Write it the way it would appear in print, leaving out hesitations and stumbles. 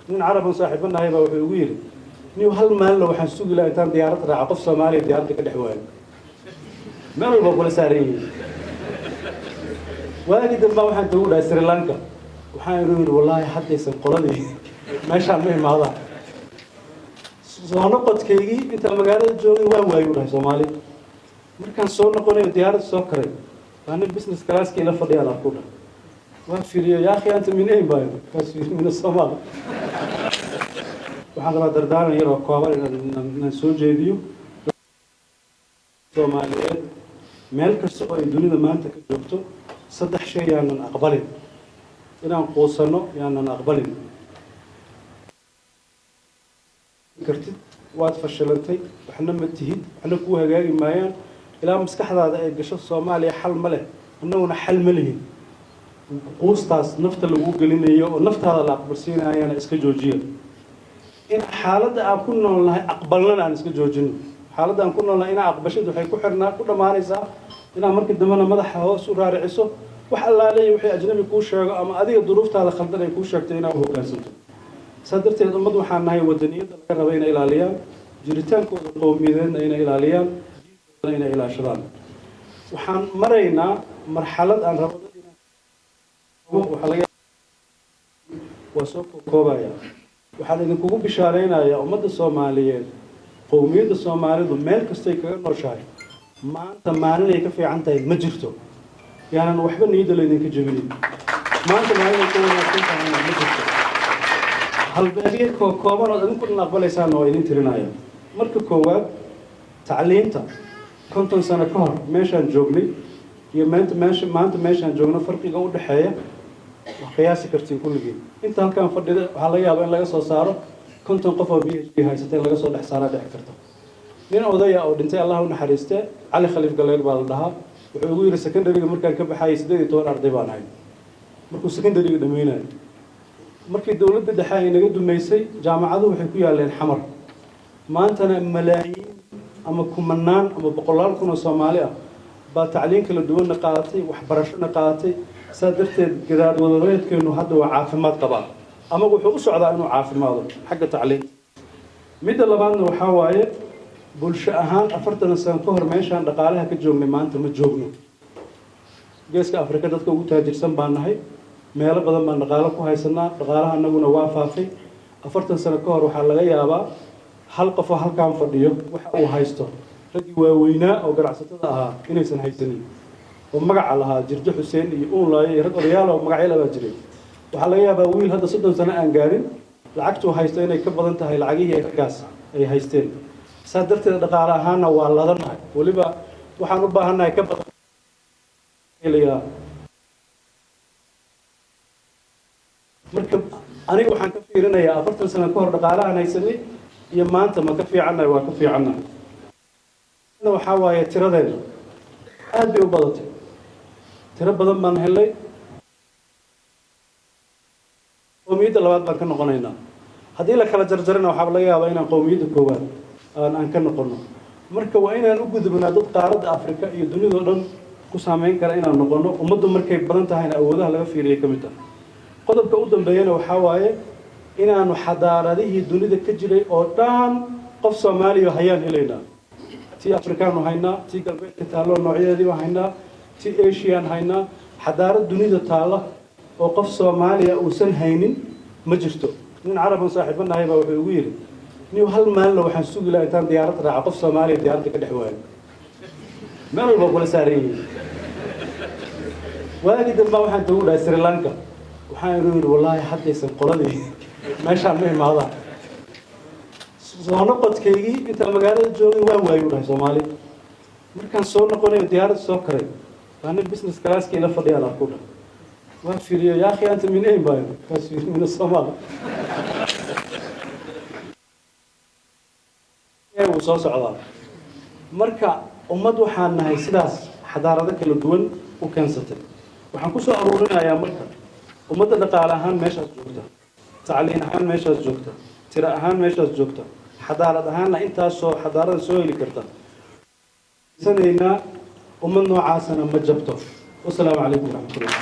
nin carab saaxiibana hayba wuxuu ugu yiri niyo hal maalin waxaan sugi lahaa intaan diyaarad raaco qof Soomaali diyaaradda ka dhex waayo meel walba kula saaran waagi dambe waxaan ugu dhahay Sri Lanka waxaan yiri wallahi haddaysan qoladii meeshaan ma imaada soo noqodkeygii inta magaalada joogay waan waayo dhahay Soomaali markaan soo noqonay diyaarad soo karay baan business class kii la fadhiyaan ku dhahay waan fiiriyo yaa akhi anta min ayn baayo kaas min Soomaali waxaan la dardaaran yar oo kooban inaan soo jeediyo Soomaaliyeed meel kasta oo ay dunida maanta ka joogto saddex shay yaanan aqbalin inaan qoosano yaanan aqbalin kartid waad fashilantay waxna ma tihid waxna ku hagaagi maayaan ilaa maskaxdaada ay gasho Soomaaliya xal ma leh annaguna xal ma lihin qoostaas nafta lagu gelinayo oo naftaada la aqbalsiinayana iska joojiyo in xaaladda aan ku noolnahay aqbalna aan iska joojino xaaladda aan ku noolnahay in aqbashadu waxay ku xirnaa ku dhamaanaysaa inaan markii dambana madaxa hoos u raariciso wax allaaleeyo wixii ajnabi ku sheego ama adiga duruuftaada khaldan ay ku sheegtay inaad hoggaansanto sadarteed ummad waxaan nahay wadaniyada laga rabo inay ilaaliyaan jiritaankooda qowmiyadeedna inay ilaaliyaan diintooda inay ilaashadaan waxaan maraynaa marxalad aan rabo waxa laga waa soo koobaya waxaan idinkugu bishaareynaya ummadda Soomaaliyeed qowmiyadda Soomaalidu meel kasta ay kaga nooshahay maanta maalin ay ka fiican tahay ma jirto yaanan waxba niyada leedinka jabinin maanta maalin ay ka wanaagsan tahay ma jirto halbeegyo kooban oo idinku aqbalaysaan oo idin tirinaya marka koowaad tacliinta 50 sano ka hor meeshaan joognay iyo maanta meeshaan joogno farqiga u dhaxeeya qiyaasi kartiin kulligii inta halkaan fadhida waxa laga yaabaa in laga soo saaro 50 qof oo PhD haysatay laga soo dhex saaraa dhici karto nin odaya oo dhintay Allah u naxariistay Ali Khaliif Galeer baa la dhahaa wuxuu ugu yiri secondary markaan ka baxay 18 arday baan ahay markuu secondary dhameeyay markii dawladda dhexe ay naga dumeysay jaamacaduhu waxay ku yaaleen xamar maantana malaayiin ama kumanaan ama boqolaal kun oo Soomaali ah baa tacliin kala duwan qaadatay waxbarashada qaadatay sadarteed gadaad wadareedkeenu hadda waa caafimaad qabaa ama wuxuu u socdaa inuu caafimaado xagga tacliin mid labaadna waxa waaye bulsho ahaan 40 sano ka hor meeshaan dhaqaalaha ka joognay maanta ma joogno geeska Afrika dadka ugu taajirsan baan nahay meelo badan baan dhaqaale ku haysanaa dhaqaalaha anaguna waa faafay 40 sano ka hor waxa laga yaabaa hal qof oo halkaan fadhiyo waxa uu haysto ragii waaweynaa oo ganacsatada ahaa inaysan haysanin oo magac lahaa Jirde Xuseen iyo Uunlaayo iyo rag odayaal oo magacyada baa jiray waxa laga yaabaa wiil hadda 30 sano aan gaarin lacagtu haysto inay ka badan tahay lacagihii raggaas ay haysteen sadarteed dhaqaale ahaana waa ladanahay waliba waxaan u baahanahay ka badan ilaa marka aniga waxaan ka fiirinayaa 40 sano ka hor dhaqaalaha haysanay iyo maanta ma ka fiicanahay waa ka fiicanahay waxa waaye tiradeena aad bay u badatay tiro badan baan helay qowmiyadda labaad baan ka noqonaynaa haddii la kala jarjarana waxa laga yaabaa inaan qowmiyadda koowaad aan ka noqono marka waa inaan u gudubnaa dad qaaradda Afrika iyo dunida dhan ku saameyn kara inaan noqono ummaddu markay badan tahay awoodaha laga fiiriyo kamid ah qodobka u dambeeyana waxa waaye inaanu xadaaradihii dunida ka jiray oo dhan qof Soomaaliya hayaan helaynaa tii Afrikaanu haynaa tii galbeedka taalo noocyadeedii haynaa tii Asian haynaa xadaarad dunida taala oo qof Soomaaliya uusan haynin ma jirto nin carab saaxiibana hayba wuxuu ugu yiri niyo hal maalin waxaan sugi lahaa intaan diyaarad raaco qof Soomaali diyaaradda ka dhex waayo meel walba kula saaran waagi dambe waxaan ugu dhahay Sri Lanka waxaan yiri wallahi haddaysan qoladii meeshaan ma imaada soo noqodkeygii inta magaalada joogay waan waayo dhahay Soomaali markaan soo noqonay diyaarad soo karay baan business class kii la fadhiyaan ku dhahay waan fiiriyo yaa akhi anta min ayn baayo kaas min Soomaali uu soo socdaa marka ummad waxaan nahay sidaas xadaarado kala duwan u keensatay waxaan ku soo aruurinayaa marka ummadda dhaqaale ahaan meeshaas joogta tacliin ahaan meeshaas joogta tira ahaan meeshaas joogta xadaarad ahaanna intaas soo xadaarada soo heli karta sanaynaa ummad noocaasana ma jabto. Wassalaamu calaykum waraxmatullahi